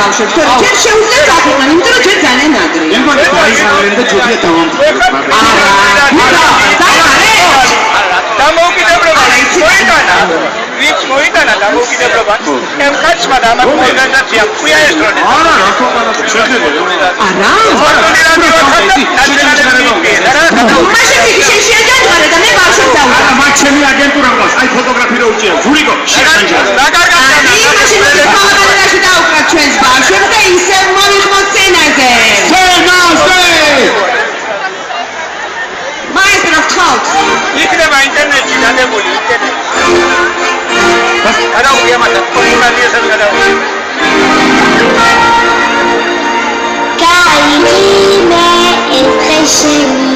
ბავშვებს, თორე ჯერ შეუძლებთ აღვიყვან, იმიტომ რომ ჯერ ძალიან ადრე. იმან დაიხალენ და ჯობია დავამტკიცოთ. დამოუკიდებლობა ვინც მოიტანა დამოუკიდებლობა ამ ხალხმა და ამ ორგანიზაციამ ქვია ესწრონენ არა რა თქმა უნდა შეიძლება არა მაშინ იგი შეიარდა და მე ბავშვებს დავუყო არა მათ ჩემი აგენტურა ყავს აი ფოტოგრაფია უჭია გულიკო შეანჯა რა კარგად მაშინ ფოტოგრაფიაში დავუყრათ ჩვენს ბავშვებს და ისევ მოვიხმოთ სცენაზე მაესტრო ხალხ იქნება ინტერნეტში დადებული არა უიამათა პოლიმარიასად გადავიდე Caïne est très chérie.